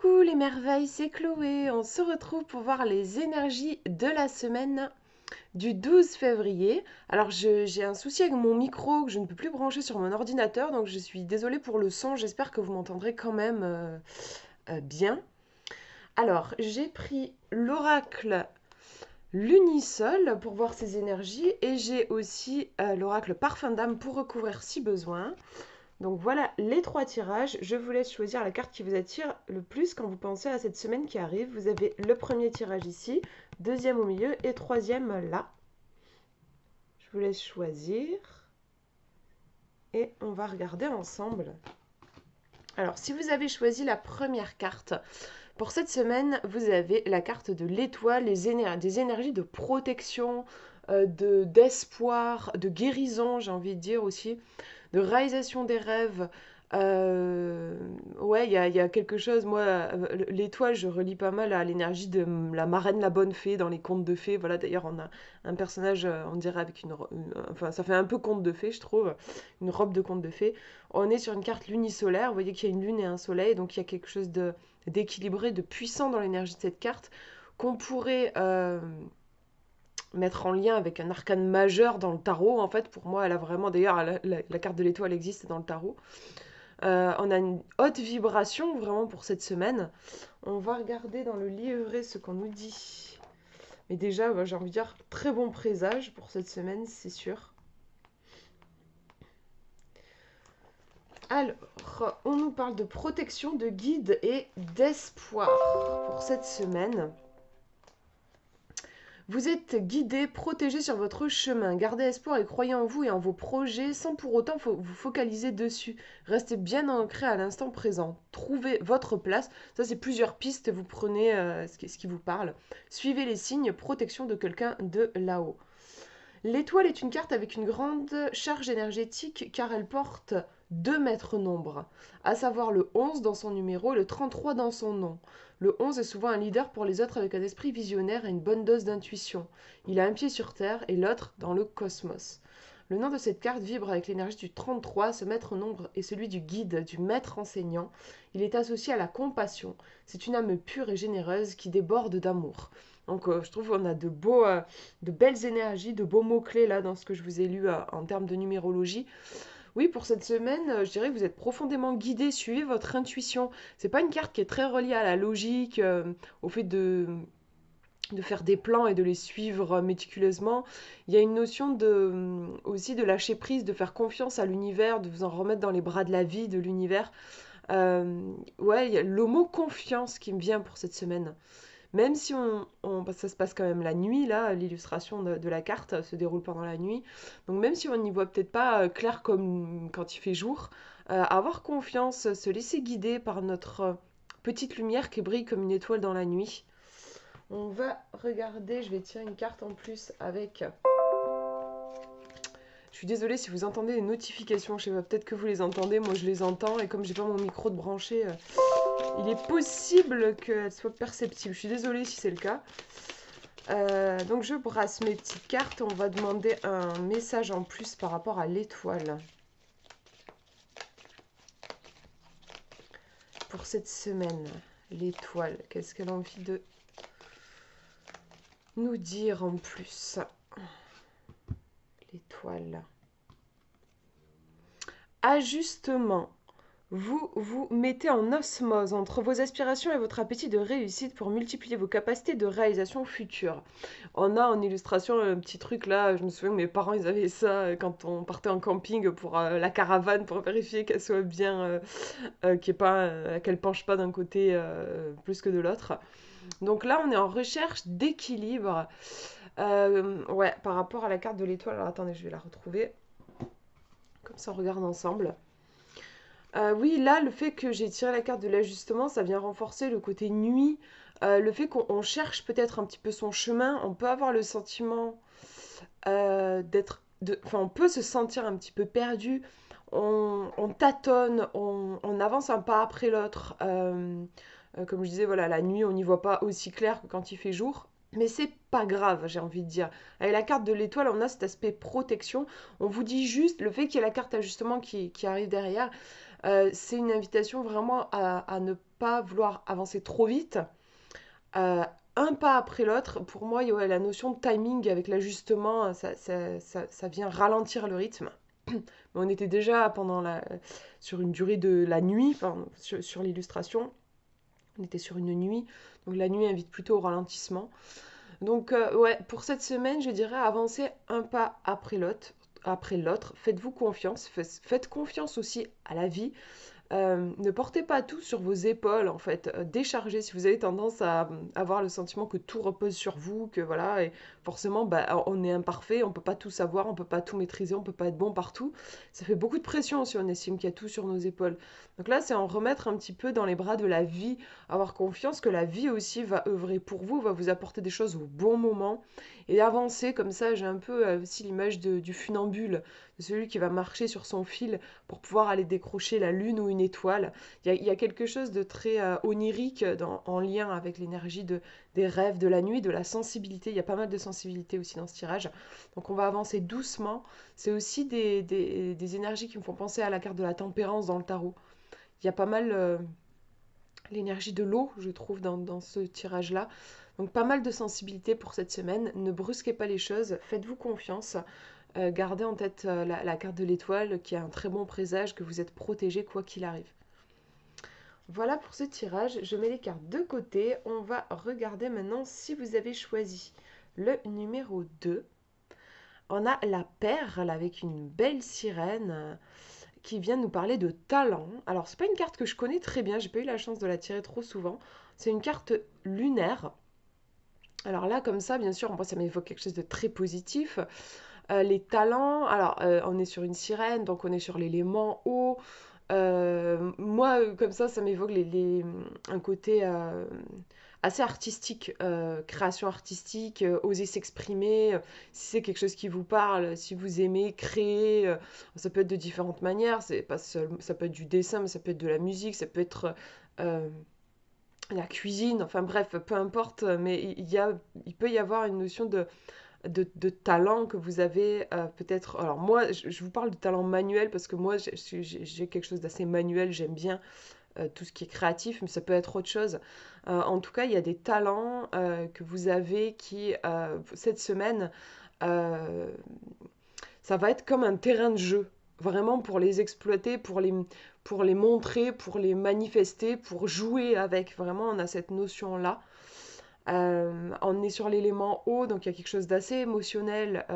Coucou les merveilles, c'est Chloé. On se retrouve pour voir les énergies de la semaine du 12 février. Alors j'ai un souci avec mon micro que je ne peux plus brancher sur mon ordinateur, donc je suis désolée pour le son. J'espère que vous m'entendrez quand même bien. Alors j'ai pris l'oracle Lunisol pour voir ses énergies et j'ai aussi l'oracle Parfum d'âme pour recouvrir si besoin. Donc voilà les trois tirages. Je vous laisse choisir la carte qui vous attire le plus quand vous pensez à cette semaine qui arrive. Vous avez le premier tirage ici, deuxième au milieu et troisième là. Je vous laisse choisir et on va regarder ensemble. Alors si vous avez choisi la première carte, pour cette semaine, vous avez la carte de l'étoile, des énergies de protection, d'espoir, de guérison, j'ai envie de dire aussi, de réalisation des rêves. Ouais, il y a quelque chose, moi, l'étoile, je relie pas mal à l'énergie de la marraine, la bonne fée dans les contes de fées. Voilà, d'ailleurs, on a un personnage, on dirait avec enfin, ça fait un peu conte de fées, je trouve, une robe de conte de fées. On est sur une carte lunisolaire, vous voyez qu'il y a une lune et un soleil, donc il y a quelque chose d'équilibré, de puissant dans l'énergie de cette carte, qu'on pourrait mettre en lien avec un arcane majeur dans le tarot. En fait, pour moi, elle a vraiment, d'ailleurs, la carte de l'étoile existe dans le tarot. On a une haute vibration vraiment pour cette semaine. On va regarder dans le livret ce qu'on nous dit. Mais déjà, j'ai envie de dire très bon présage pour cette semaine, c'est sûr. Alors, on nous parle de protection, de guide et d'espoir pour cette semaine. Vous êtes guidé, protégé sur votre chemin. Gardez espoir et croyez en vous et en vos projets sans pour autant vous focaliser dessus. Restez bien ancré à l'instant présent. Trouvez votre place. Ça, c'est plusieurs pistes. Vous prenez ce qui vous parle. Suivez les signes, protection de quelqu'un de là-haut. L'étoile est une carte avec une grande charge énergétique car elle porte deux maîtres nombres, à savoir le 11 dans son numéro et le 33 dans son nom. Le 11 est souvent un leader pour les autres avec un esprit visionnaire et une bonne dose d'intuition. Il a un pied sur Terre et l'autre dans le cosmos. Le nom de cette carte vibre avec l'énergie du 33, ce maître nombre est celui du guide, du maître enseignant. Il est associé à la compassion. C'est une âme pure et généreuse qui déborde d'amour. Donc je trouve qu'on a de belles énergies, de beaux mots-clés là dans ce que je vous ai lu en termes de numérologie. Oui, pour cette semaine, je dirais que vous êtes profondément guidé, suivez votre intuition. C'est pas une carte qui est très reliée à la logique, au fait de faire des plans et de les suivre méticuleusement. Il y a une notion aussi de lâcher prise, de faire confiance à l'univers, de vous en remettre dans les bras de la vie, de l'univers. Ouais, il y a le mot confiance qui me vient pour cette semaine. Même si parce que ça se passe quand même la nuit, là, l'illustration de la carte se déroule pendant la nuit. Donc même si on n'y voit peut-être pas clair comme quand il fait jour, avoir confiance, se laisser guider par notre petite lumière qui brille comme une étoile dans la nuit. On va regarder, je vais tirer une carte en plus avec... Je suis désolée si vous entendez des notifications, je sais pas, peut-être que vous les entendez, moi je les entends, et comme j'ai pas mon micro de branché, il est possible qu'elle soit perceptible. Je suis désolée si c'est le cas. Donc je brasse mes petites cartes. On va demander un message en plus par rapport à l'étoile. Pour cette semaine, l'étoile, qu'est-ce qu'elle a envie de nous dire en plus? L'étoile. Ajustement. Vous vous mettez en osmose entre vos aspirations et votre appétit de réussite pour multiplier vos capacités de réalisation future. On a en illustration un petit truc là, je me souviens que mes parents ils avaient ça quand on partait en camping pour la caravane pour vérifier qu'elle soit bien, qu'elle penche pas d'un côté plus que de l'autre. Donc là on est en recherche d'équilibre. Ouais, par rapport à la carte de l'étoile. Alors attendez, je vais la retrouver. Comme ça on regarde ensemble. Oui, là, le fait que j'ai tiré la carte de l'ajustement, ça vient renforcer le côté nuit, le fait qu'on cherche peut-être un petit peu son chemin. On peut avoir le sentiment enfin, on peut se sentir un petit peu perdu. On tâtonne, on avance un pas après l'autre. Comme je disais, voilà, la nuit, on n'y voit pas aussi clair que quand il fait jour. Mais c'est pas grave, j'ai envie de dire. Avec la carte de l'étoile, on a cet aspect protection. On vous dit juste le fait qu'il y ait la carte ajustement qui arrive derrière. C'est une invitation vraiment à ne pas vouloir avancer trop vite, euh, un pas après l'autre. Pour moi, il y a la notion de timing avec l'ajustement, ça vient ralentir le rythme. Mais on était déjà sur une durée de la nuit, enfin, sur l'illustration, on était sur une nuit, donc la nuit invite plutôt au ralentissement. Donc, ouais, pour cette semaine, je dirais avancer un pas après l'autre. Après l'autre, faites-vous confiance, faites confiance aussi à la vie. Ne portez pas tout sur vos épaules, en fait. Déchargez si vous avez tendance à avoir le sentiment que tout repose sur vous, que voilà, et forcément, bah, on est imparfait, on peut pas tout savoir, on peut pas tout maîtriser, on peut pas être bon partout. Ça fait beaucoup de pression si on estime qu'il y a tout sur nos épaules. Donc là, c'est en remettre un petit peu dans les bras de la vie, avoir confiance que la vie aussi va œuvrer pour vous, va vous apporter des choses au bon moment, et avancer comme ça. J'ai un peu aussi l'image du funambule, de celui qui va marcher sur son fil pour pouvoir aller décrocher la lune ou une étoile. Il y a quelque chose de très onirique en lien avec l'énergie des rêves, de la nuit, de la sensibilité. Il y a pas mal de sensibilité aussi dans ce tirage. Donc on va avancer doucement. C'est aussi des énergies qui me font penser à la carte de la tempérance dans le tarot. Il y a pas mal l'énergie de l'eau, je trouve, dans ce tirage-là. Donc pas mal de sensibilité pour cette semaine. Ne brusquez pas les choses, faites-vous confiance. Gardez en tête la carte de l'étoile qui a un très bon présage, que vous êtes protégé quoi qu'il arrive. Voilà pour ce tirage, je mets les cartes de côté. On va regarder maintenant si vous avez choisi le numéro 2. On a la perle avec une belle sirène qui vient nous parler de talent. Alors c'est pas une carte que je connais très bien, j'ai pas eu la chance de la tirer trop souvent. C'est une carte lunaire. Alors là, comme ça, bien sûr, moi, ça m'évoque quelque chose de très positif. Les talents, alors on est sur une sirène, donc on est sur l'élément eau. Moi, comme ça m'évoque un côté assez artistique, création artistique, oser s'exprimer. Si c'est quelque chose qui vous parle, si vous aimez créer, ça peut être de différentes manières. C'est pas ça peut être du dessin, mais ça peut être de la musique, ça peut être euh, la cuisine. Enfin bref, peu importe. Mais il peut y avoir une notion de talent que vous avez peut-être. Alors moi, je vous parle de talent manuel parce que moi, j'ai quelque chose d'assez manuel. J'aime bien tout ce qui est créatif, mais ça peut être autre chose. En tout cas, il y a des talents que vous avez qui, cette semaine, euh, ça va être comme un terrain de jeu. Vraiment pour les exploiter, pour les montrer, pour les manifester, pour jouer avec. Vraiment, on a cette notion-là. On est sur l'élément eau, donc il y a quelque chose d'assez émotionnel.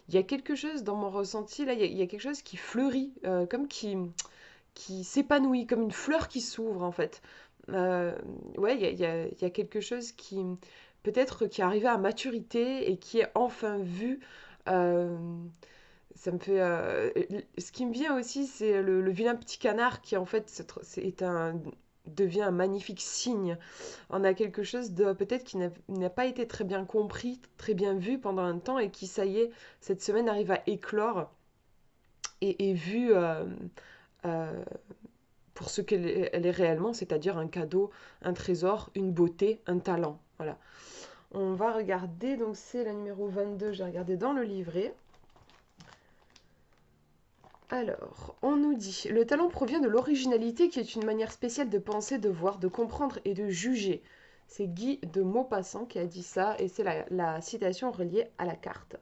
Il y a quelque chose dans mon ressenti, là, il y a quelque chose qui fleurit, comme qui s'épanouit, comme une fleur qui s'ouvre en fait. Ouais, il y a quelque chose qui peut-être qui est arrivé à maturité et qui est enfin vu. Euh, Ça me fait. Ce qui me vient aussi, c'est le vilain petit canard qui en fait devient un magnifique signe. On a quelque chose de peut-être qui n'a pas été très bien compris, très bien vu pendant un temps et qui, ça y est, cette semaine arrive à éclore et est vu euh, pour ce qu'elle est réellement, c'est-à-dire un cadeau, un trésor, une beauté, un talent. Voilà. On va regarder, donc c'est la numéro 22, j'ai regardé dans le livret. Alors, on nous dit, le talent provient de l'originalité qui est une manière spéciale de penser, de voir, de comprendre et de juger. C'est Guy de Maupassant qui a dit ça et c'est la citation reliée à la carte.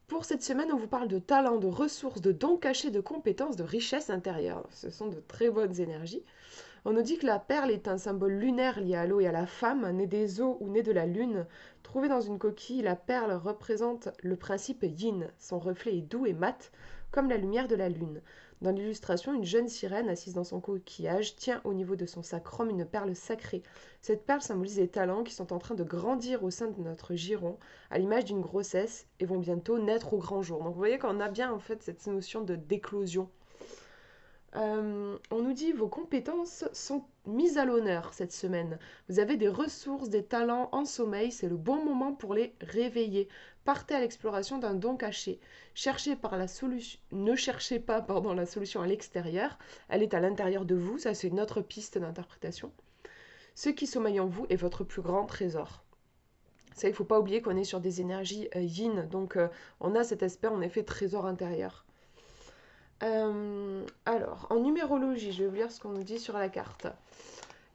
Pour cette semaine, on vous parle de talent, de ressources, de dons cachés, de compétences, de richesse intérieure. Ce sont de très bonnes énergies. On nous dit que la perle est un symbole lunaire lié à l'eau et à la femme, née des eaux ou née de la lune. Trouvée dans une coquille, la perle représente le principe yin. Son reflet est doux et mat, comme la lumière de la lune. Dans l'illustration, une jeune sirène assise dans son coquillage tient au niveau de son sacrum une perle sacrée. Cette perle symbolise les talents qui sont en train de grandir au sein de notre giron, à l'image d'une grossesse, et vont bientôt naître au grand jour. Donc vous voyez qu'on a bien en fait cette notion de d'éclosion. On nous dit vos compétences sont mises à l'honneur cette semaine. Vous avez des ressources, des talents en sommeil, c'est le bon moment pour les réveiller. Partez à l'exploration d'un don caché. Ne cherchez pas la solution à l'extérieur, elle est à l'intérieur de vous, ça c'est une autre piste d'interprétation. Ce qui sommeille en vous est votre plus grand trésor. Ça, il ne faut pas oublier qu'on est sur des énergies yin, donc on a cet aspect en effet trésor intérieur. Alors, en numérologie, je vais vous lire ce qu'on nous dit sur la carte.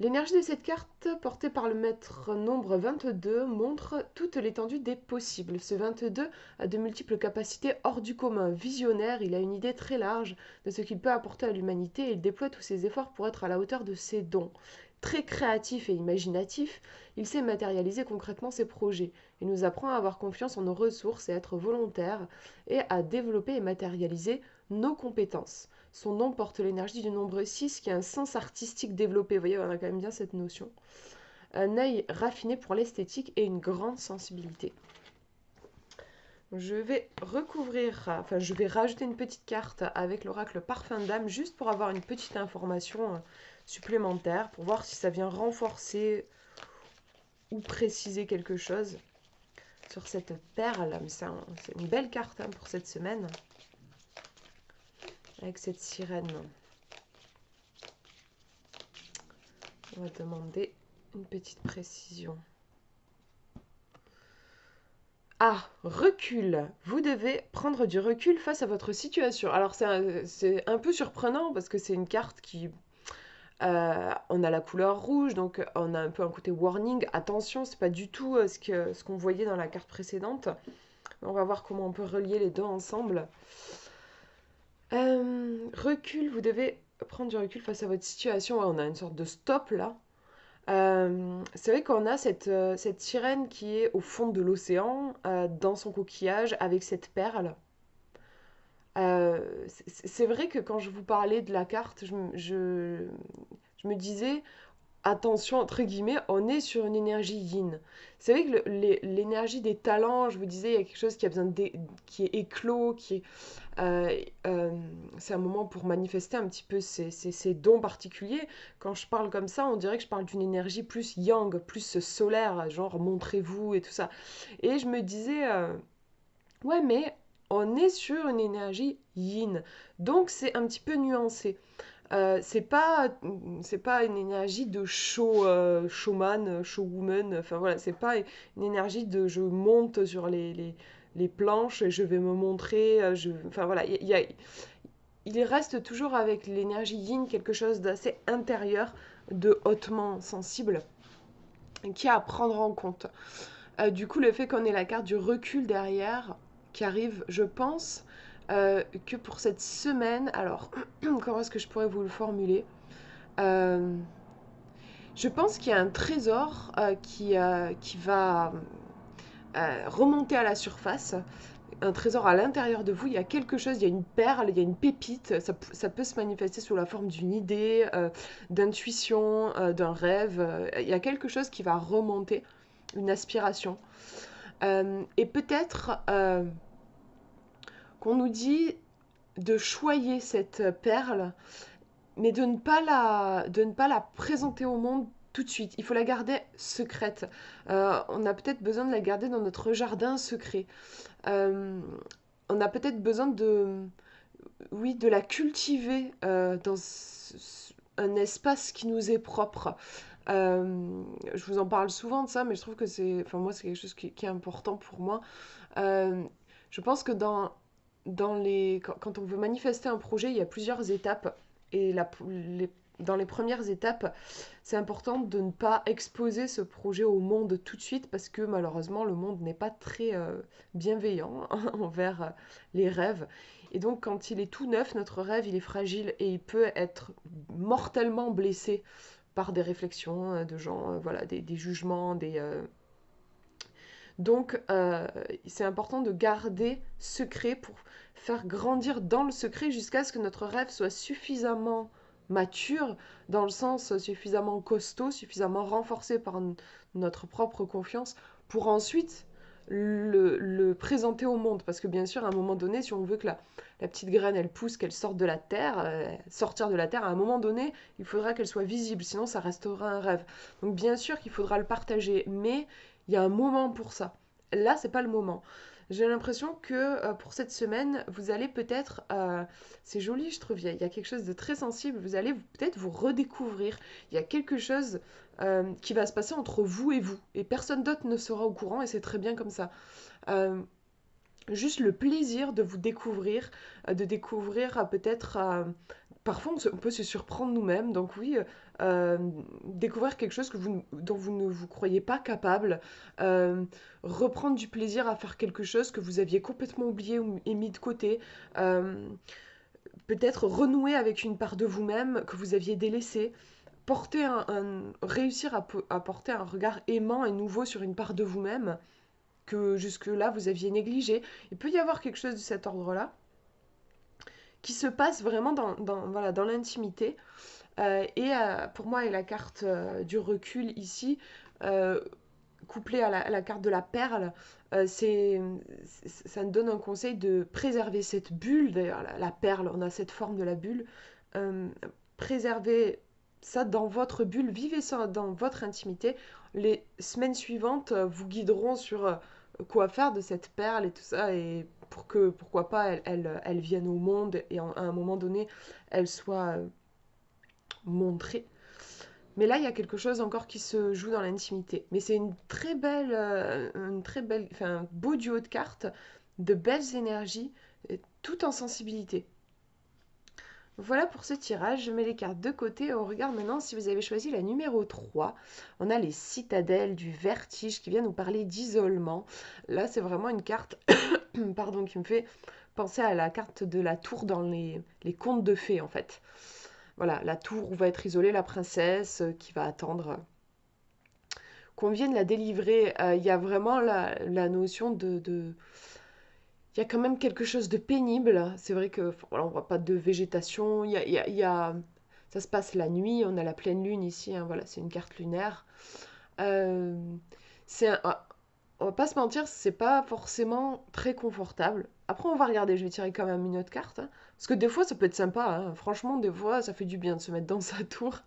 L'énergie de cette carte, portée par le maître nombre 22, montre toute l'étendue des possibles. Ce 22 a de multiples capacités hors du commun. Visionnaire, il a une idée très large de ce qu'il peut apporter à l'humanité et il déploie tous ses efforts pour être à la hauteur de ses dons. Très créatif et imaginatif, il sait matérialiser concrètement ses projets. Il nous apprend à avoir confiance en nos ressources et à être volontaire et à développer et matérialiser nos compétences. Son nom porte l'énergie du nombre 6 qui a un sens artistique développé. Vous voyez, on a quand même bien cette notion. Un œil raffiné pour l'esthétique et une grande sensibilité. Je vais je vais rajouter une petite carte avec l'oracle Parfum d'âme juste pour avoir une petite information supplémentaire, pour voir si ça vient renforcer ou préciser quelque chose sur cette perle. C'est une belle carte pour cette semaine, avec cette sirène. On va demander une petite précision. Ah, recul. Vous devez prendre du recul face à votre situation. Alors c'est un peu surprenant parce que c'est une carte qui... on a la couleur rouge, donc on a un peu un côté warning. Attention, c'est pas du tout ce qu'on voyait dans la carte précédente. On va voir comment on peut relier les deux ensemble. Recul, vous devez prendre du recul face à votre situation. Ouais, on a une sorte de stop là. C'est vrai qu'on a cette sirène qui est au fond de l'océan, dans son coquillage, avec cette perle. C'est vrai que quand je vous parlais de la carte, je me disais, attention, entre guillemets, on est sur une énergie yin. C'est vrai que l'énergie des talents, je vous disais, il y a quelque chose qui a besoin qui est éclos, euh, euh, c'est un moment pour manifester un petit peu ses dons particuliers. Quand je parle comme ça, on dirait que je parle d'une énergie plus yang, plus solaire, genre montrez-vous et tout ça. Et je me disais, ouais, mais on est sur une énergie yin. Donc c'est un petit peu nuancé. C'est pas une énergie de showman, showwoman. Enfin voilà, c'est pas une énergie de je monte sur les planches et je vais me montrer. Enfin voilà, il reste toujours avec l'énergie yin quelque chose d'assez intérieur, de hautement sensible, qui est à prendre en compte. Du coup, le fait qu'on ait la carte du recul derrière, qui arrive, je pense, que pour cette semaine, alors, comment est-ce que je pourrais vous le formuler? Euh, je pense qu'il y a un trésor qui va remonter à la surface, un trésor à l'intérieur de vous, il y a quelque chose, il y a une perle, il y a une pépite, ça peut se manifester sous la forme d'une idée, d'intuition, d'un rêve, il y a quelque chose qui va remonter, une aspiration. Et peut-être qu'on nous dit de choyer cette perle, mais de ne pas la présenter au monde tout de suite. Il faut la garder secrète. On a peut-être besoin de la garder dans notre jardin secret. Euh, on a peut-être besoin oui, de la cultiver dans un espace qui nous est propre. Je vous en parle souvent de ça, mais je trouve que enfin moi, c'est quelque chose qui est important pour moi. Euh, je pense que quand on veut manifester un projet, il y a plusieurs étapes. Et dans les premières étapes, c'est important de ne pas exposer ce projet au monde tout de suite parce que malheureusement, le monde n'est pas très bienveillant envers les rêves. Et donc, quand il est tout neuf, notre rêve, il est fragile et il peut être mortellement blessé par des réflexions de gens, voilà, des jugements, donc, c'est important de garder secret pour faire grandir dans le secret jusqu'à ce que notre rêve soit suffisamment mature, dans le sens suffisamment costaud, suffisamment renforcé par notre propre confiance, pour ensuite le présenter au monde. Parce que bien sûr, à un moment donné, si on veut que la petite graine, elle pousse, qu'elle sorte de la terre, sortir de la terre, à un moment donné, il faudra qu'elle soit visible, sinon ça restera un rêve. Donc bien sûr qu'il faudra le partager, mais il y a un moment pour ça. Là, c'est pas le moment. J'ai l'impression que pour cette semaine, vous allez peut-être, c'est joli, je trouve, il y a quelque chose de très sensible, vous allez peut-être vous redécouvrir. Il y a quelque chose qui va se passer entre vous, et personne d'autre ne sera au courant, et c'est très bien comme ça. Euh, juste le plaisir de vous découvrir, de découvrir peut-être... parfois, on peut se surprendre nous-mêmes, donc oui, euh, découvrir quelque chose dont vous ne vous croyez pas capable, euh, reprendre du plaisir à faire quelque chose que vous aviez complètement oublié et mis de côté, euh, peut-être renouer avec une part de vous-même que vous aviez délaissée, réussir à porter un regard aimant et nouveau sur une part de vous-même que jusque-là vous aviez négligée. Il peut y avoir quelque chose de cet ordre-là qui se passe vraiment voilà, dans l'intimité. Pour moi, et la carte du recul ici, euh, couplée à la carte de la perle, ça nous donne un conseil de préserver cette bulle. D'ailleurs, la perle, on a cette forme de la bulle. Euh, Préservez ça dans votre bulle, vivez ça dans votre intimité. Les semaines suivantes vous guideront sur quoi faire de cette perle et tout ça, et pour que, pourquoi pas, elle vienne au monde et à un moment donné, elle soit montrée. Mais là, il y a quelque chose encore qui se joue dans l'intimité. Mais c'est enfin, un beau duo de cartes, de belles énergies, tout en sensibilité. Voilà pour ce tirage, je mets les cartes de côté et on regarde maintenant si vous avez choisi la numéro 3. On a les citadelles du vertige qui vient nous parler d'isolement. Là, c'est vraiment une carte pardon, qui me fait penser à la carte de la tour dans les contes de fées en fait. Voilà, la tour où va être isolée la princesse qui va attendre qu'on vienne la délivrer. Il y a vraiment la notion il y a quand même quelque chose de pénible. C'est vrai que voilà, on voit pas de végétation. Ça se passe la nuit. On a la pleine lune ici. Hein, voilà, c'est une carte lunaire. Euh, on va pas se mentir, c'est pas forcément très confortable. Après, on va regarder. Je vais tirer quand même une autre carte, hein, parce que des fois, ça peut être sympa. Hein. Franchement, des fois, ça fait du bien de se mettre dans sa tour.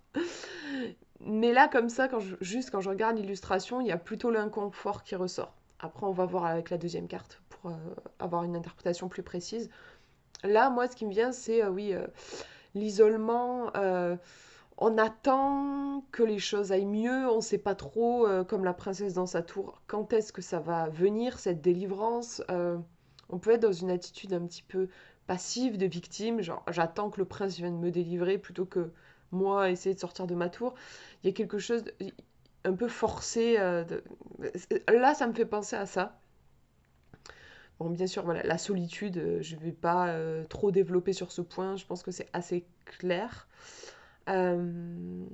Mais là, comme ça, juste quand je regarde l'illustration, il y a plutôt l'inconfort qui ressort. Après, on va voir avec la deuxième carte pour avoir une interprétation plus précise. Là, moi, ce qui me vient, c'est oui, l'isolement. On attend que les choses aillent mieux. On ne sait pas trop, comme la princesse dans sa tour, quand est-ce que ça va venir, cette délivrance. On peut être dans une attitude un petit peu passive de victime, genre j'attends que le prince vienne me délivrer plutôt que moi essayer de sortir de ma tour. Il y a quelque chose un peu forcé. Là, ça me fait penser à ça. Bon, bien sûr, voilà, la solitude, je ne vais pas trop développer sur ce point, je pense que c'est assez clair. Euh,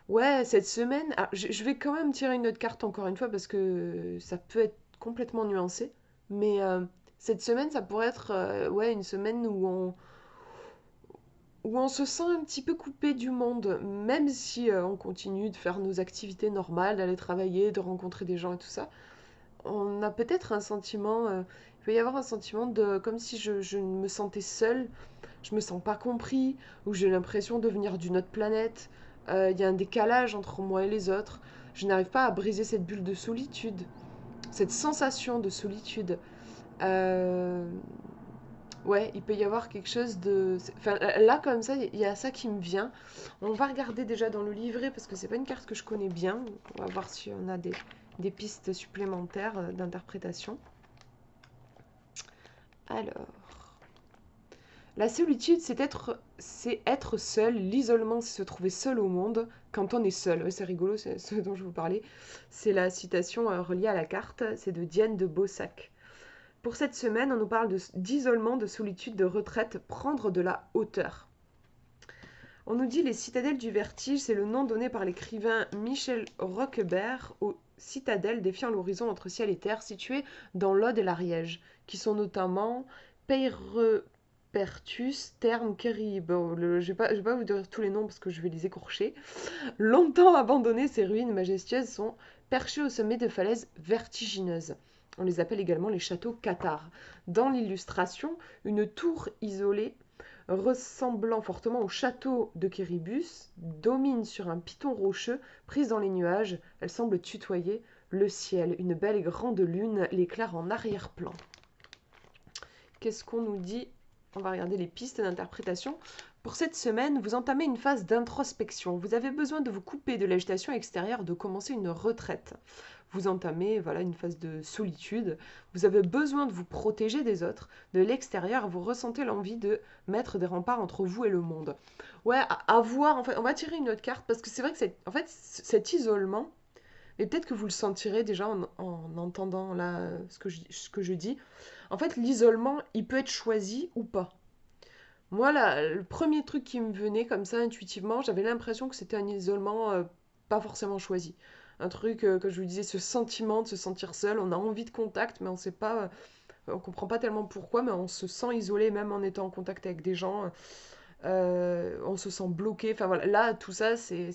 Ouais, cette semaine, je vais quand même tirer une autre carte encore une fois parce que ça peut être complètement nuancé. Mais cette semaine, ça pourrait être ouais, une semaine où on se sent un petit peu coupé du monde, même si on continue de faire nos activités normales, d'aller travailler, de rencontrer des gens et tout ça. On a peut-être un sentiment, il peut y avoir un sentiment de comme si je me sentais seule, je me sens pas compris, ou j'ai l'impression de venir d'une autre planète. Il y a un décalage entre moi et les autres. Je n'arrive pas à briser cette bulle de solitude, cette sensation de solitude. Euh, Ouais, il peut y avoir quelque chose de... Enfin, là, comme ça, il y a ça qui me vient. On va regarder déjà dans le livret parce que c'est pas une carte que je connais bien. On va voir si on a des pistes supplémentaires d'interprétation. Alors, la solitude, c'est être seul. L'isolement, c'est se trouver seul au monde quand on est seul. Ouais, c'est rigolo, c'est ce dont je vous parlais. C'est la citation reliée à la carte. C'est de Diane de Beaussac. Pour cette semaine, on nous parle d'isolement, de solitude, de retraite, prendre de la hauteur. On nous dit les citadelles du vertige, c'est le nom donné par l'écrivain Michel Roquebert aux citadelles défiant l'horizon entre ciel et terre situées dans l'Aude et l'Ariège, qui sont notamment Peyrepertus, Terne, Kerry. Bon, je vais pas vous dire tous les noms parce que je vais les écorcher. Longtemps abandonnées, ces ruines majestueuses sont perchées au sommet de falaises vertigineuses. On les appelle également les châteaux cathares. Dans l'illustration, une tour isolée ressemblant fortement au château de Kéribus, domine sur un piton rocheux prise dans les nuages. Elle semble tutoyer le ciel. Une belle et grande lune l'éclaire en arrière-plan. Qu'est-ce qu'on nous dit On va regarder les pistes d'interprétation. Pour cette semaine, vous entamez une phase d'introspection. Vous avez besoin de vous couper de l'agitation extérieure, de commencer une retraite. Vous entamez une phase de solitude. Vous avez besoin de vous protéger des autres, de l'extérieur. Vous ressentez l'envie de mettre des remparts entre vous et le monde. Ouais, à voir. En fait, on va tirer une autre carte parce que c'est vrai que cet isolement, et peut-être que vous le sentirez déjà en entendant là ce que je dis. En fait, l'isolement, il peut être choisi ou pas. Moi, là, le premier truc qui me venait comme ça intuitivement, j'avais l'impression que c'était un isolement pas forcément choisi. Un truc, que je vous disais, ce sentiment de se sentir seul, on a envie de contact, mais on sait pas, on comprend pas tellement pourquoi, mais on se sent isolé même en étant en contact avec des gens. On se sent bloqué. Enfin voilà, là, tout ça, c'est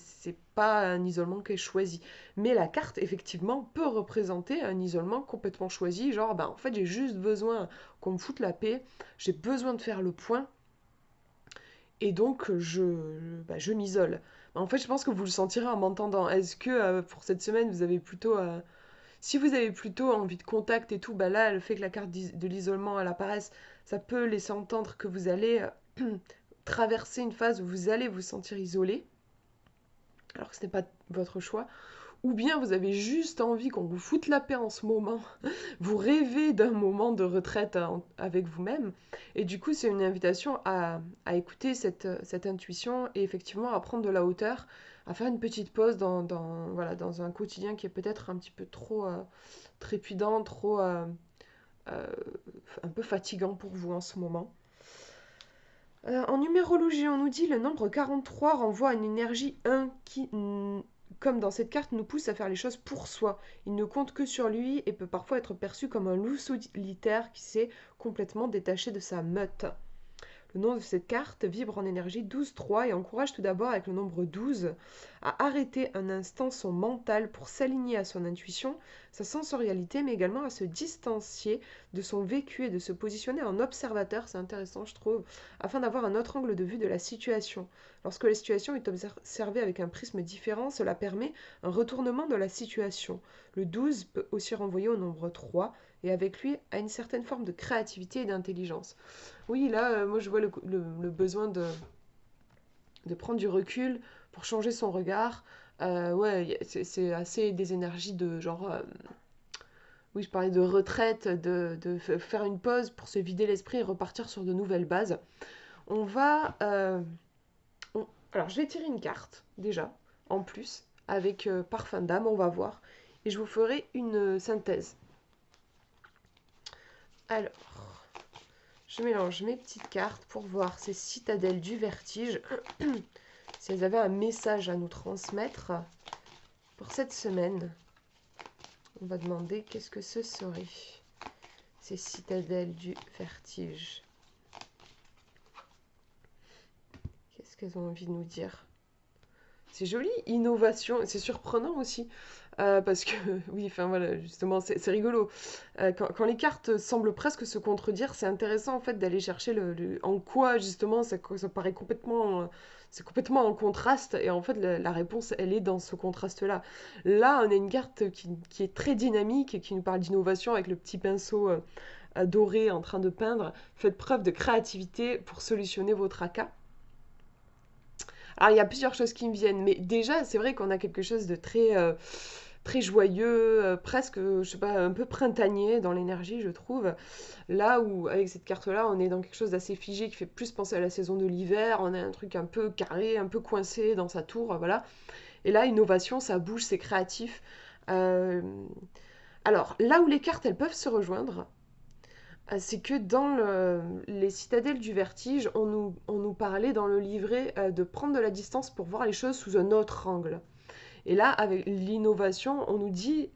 pas un isolement qui est choisi. Mais la carte, effectivement, peut représenter un isolement complètement choisi. Genre, en fait, j'ai juste besoin qu'on me foute la paix, j'ai besoin de faire le point, et donc je m'isole. En fait, je pense que vous le sentirez en m'entendant. Est-ce que pour cette semaine, vous avez plutôt. Si vous avez plutôt envie de contact et tout, là, le fait que la carte de l'isolement, elle apparaisse, ça peut laisser entendre que vous allez traverser une phase où vous allez vous sentir isolé, alors que ce n'est pas votre choix, ou bien vous avez juste envie qu'on vous foute la paix en ce moment, vous rêvez d'un moment de retraite avec vous-même, et du coup c'est une invitation à écouter cette intuition et effectivement à prendre de la hauteur, à faire une petite pause dans un quotidien qui est peut-être un petit peu trop trépidant, trop euh, un peu fatigant pour vous en ce moment. En numérologie, on nous dit le nombre 43 renvoie à une énergie 1 qui, comme dans cette carte, nous pousse à faire les choses pour soi. Il ne compte que sur lui et peut parfois être perçu comme un loup solitaire qui s'est complètement détaché de sa meute. Le nom de cette carte vibre en énergie 12-3 et encourage tout d'abord avec le nombre 12 à arrêter un instant son mental pour s'aligner à son intuition, sa sensorialité, mais également à se distancier de son vécu et de se positionner en observateur, c'est intéressant je trouve, afin d'avoir un autre angle de vue de la situation. Lorsque la situation est observée avec un prisme différent, cela permet un retournement de la situation. Le 12 peut aussi renvoyer au nombre 3 et avec lui à une certaine forme de créativité et d'intelligence. Oui, là, moi je vois le besoin de prendre du recul pour changer son regard. Ouais, c'est assez des énergies de genre. Oui, je parlais de retraite, faire une pause pour se vider l'esprit et repartir sur de nouvelles bases. On va. Alors, je vais tirer une carte, déjà, en plus, avec Parfum d'âme, on va voir. Et je vous ferai une synthèse. Alors. Je mélange mes petites cartes pour voir ces citadelles du vertige, si elles avaient un message à nous transmettre pour cette semaine. On va demander qu'est-ce que ce serait, ces citadelles du vertige. Qu'est-ce qu'elles ont envie de nous dire? C'est joli, innovation, c'est surprenant aussi. Parce que, oui, enfin voilà, justement, c'est rigolo. Quand les cartes semblent presque se contredire, c'est intéressant en fait d'aller chercher en quoi justement ça paraît complètement, c'est complètement en contraste. Et en fait, la réponse, elle est dans ce contraste-là. Là, on a une carte qui est très dynamique et qui nous parle d'innovation avec le petit pinceau doré en train de peindre. Faites preuve de créativité pour solutionner vos tracas. Alors, il y a plusieurs choses qui me viennent, mais déjà, c'est vrai qu'on a quelque chose de très joyeux, presque, je sais pas, un peu printanier dans l'énergie, je trouve. Là où, avec cette carte-là, on est dans quelque chose d'assez figé qui fait plus penser à la saison de l'hiver. On a un truc un peu carré, un peu coincé dans sa tour, voilà. Et là, innovation, ça bouge, c'est créatif. Euh, Alors, là où les cartes, elles peuvent se rejoindre, c'est que dans les citadelles du vertige, on nous parlait dans le livret de prendre de la distance pour voir les choses sous un autre angle. Et là, avec l'innovation, on nous dit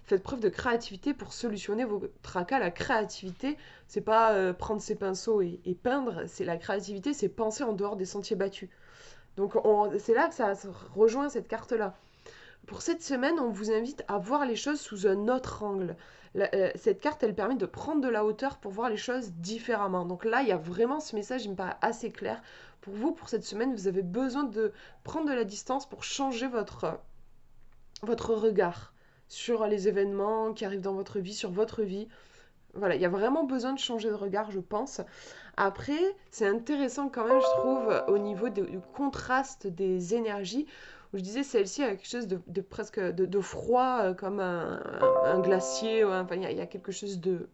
faites preuve de créativité pour solutionner vos tracas. La créativité, c'est pas prendre ses pinceaux et peindre, c'est la créativité, c'est penser en dehors des sentiers battus. Donc c'est là que ça se rejoint cette carte-là. Pour cette semaine, on vous invite à voir les choses sous un autre angle. Cette carte, elle permet de prendre de la hauteur pour voir les choses différemment. Donc là, il y a vraiment ce message, il me paraît assez clair. Pour vous, pour cette semaine, vous avez besoin de prendre de la distance pour changer votre regard sur les événements qui arrivent dans votre vie, sur votre vie. voilà, il y a vraiment besoin de changer de regard, je pense. Après, c'est intéressant quand même, je trouve, au niveau du contraste des énergies, où je disais celle-ci a quelque chose de presque de froid, comme un glacier, enfin, il y a quelque chose de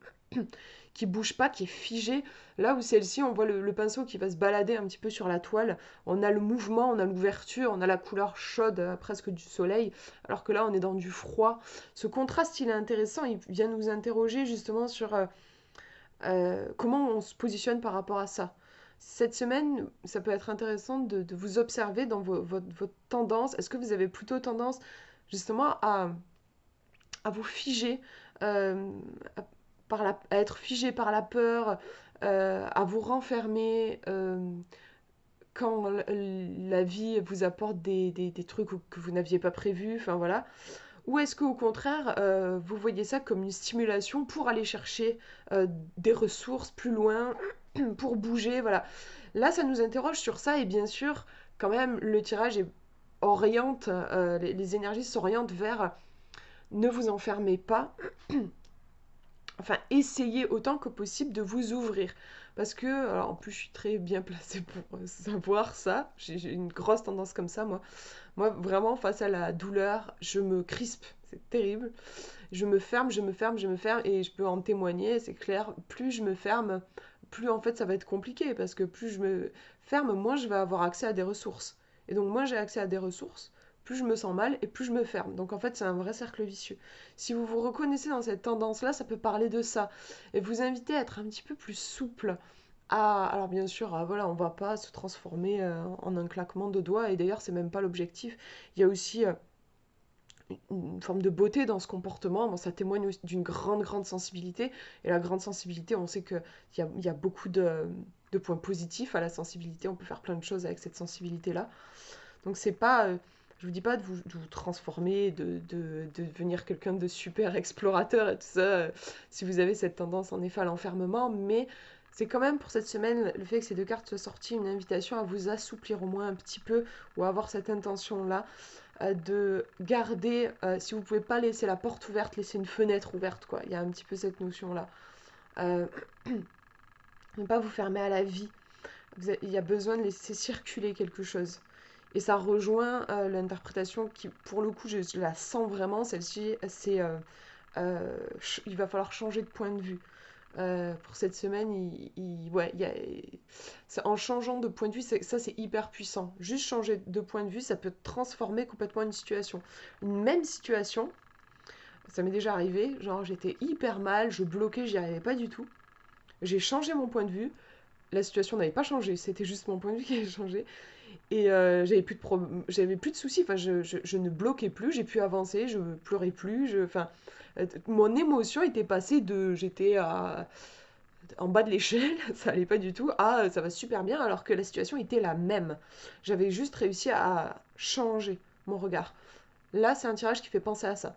qui bouge pas, qui est figé. Là où celle-ci, on voit le pinceau qui va se balader un petit peu sur la toile. On a le mouvement, on a l'ouverture, on a la couleur chaude, presque du soleil, alors que là, on est dans du froid. Ce contraste, il est intéressant. Il vient nous interroger justement sur comment on se positionne par rapport à ça. Cette semaine, ça peut être intéressant de vous observer dans votre tendance. Est-ce que vous avez plutôt tendance justement à vous figer, euh, à, à être figé par la peur, à vous renfermer quand la vie vous apporte des trucs que vous n'aviez pas prévus, enfin voilà. Ou est-ce qu'au contraire, vous voyez ça comme une stimulation pour aller chercher des ressources plus loin, pour bouger, voilà. Là, ça nous interroge sur ça, et bien sûr, quand même, le tirage oriente, les énergies s'orientent vers ne vous enfermez pas, enfin, essayez autant que possible de vous ouvrir. Parce que, alors, en plus, je suis très bien placée pour savoir ça. J'ai une grosse tendance comme ça, moi. Moi, vraiment, face à la douleur, je me crispe. C'est terrible. Je me ferme, je me ferme, je me ferme. Et je peux en témoigner, c'est clair. Plus je me ferme, plus en fait, ça va être compliqué. Parce que plus je me ferme, moins je vais avoir accès à des ressources. Et donc, moins j'ai accès à des ressources, plus je me sens mal et plus je me ferme. Donc en fait, c'est un vrai cercle vicieux. Si vous vous reconnaissez dans cette tendance-là, ça peut parler de ça. Et vous inviter à être un petit peu plus souple. Alors bien sûr, voilà, on va pas se transformer en un claquement de doigts. Et d'ailleurs, c'est même pas l'objectif. Il y a aussi une forme de beauté dans ce comportement. Bon, ça témoigne d'une grande, grande sensibilité. Et la grande sensibilité, on sait qu'il y a beaucoup de points positifs à la sensibilité. On peut faire plein de choses avec cette sensibilité-là. Donc c'est pas, je vous dis pas de vous transformer, de devenir quelqu'un de super explorateur et tout ça, si vous avez cette tendance en effet à l'enfermement, mais c'est quand même pour cette semaine, le fait que ces deux cartes soient sorties, une invitation à vous assouplir au moins un petit peu, ou à avoir cette intention-là, de garder, si vous pouvez pas laisser la porte ouverte, laisser une fenêtre ouverte, quoi. Il y a un petit peu cette notion-là. Euh, ne pas vous fermer à la vie. Il y a besoin de laisser circuler quelque chose. Et ça rejoint l'interprétation qui, pour le coup, je la sens vraiment, celle-ci, c'est il va falloir changer de point de vue. Pour cette semaine, ouais, en changeant de point de vue, ça c'est hyper puissant. Juste changer de point de vue, ça peut transformer complètement une situation. Une même situation, ça m'est déjà arrivé, genre j'étais hyper mal, je bloquais, j'y arrivais pas du tout. J'ai changé mon point de vue, la situation n'avait pas changé, c'était juste mon point de vue qui avait changé. Et j'avais plus de soucis, enfin, je ne bloquais plus, j'ai pu avancer, je pleurais plus, enfin, mon émotion était passée de j'étais en bas de l'échelle, ça allait pas du tout, à ça va super bien, alors que la situation était la même. J'avais juste réussi à changer mon regard. Là, c'est un tirage qui fait penser à ça.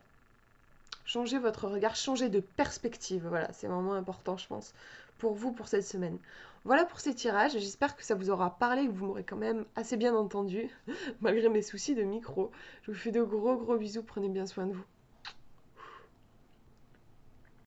Changez votre regard, changez de perspective. Voilà, c'est vraiment important, je pense, pour vous, pour cette semaine. Voilà pour ces tirages. J'espère que ça vous aura parlé, que vous m'aurez quand même assez bien entendu, malgré mes soucis de micro. Je vous fais de gros gros bisous, prenez bien soin de vous.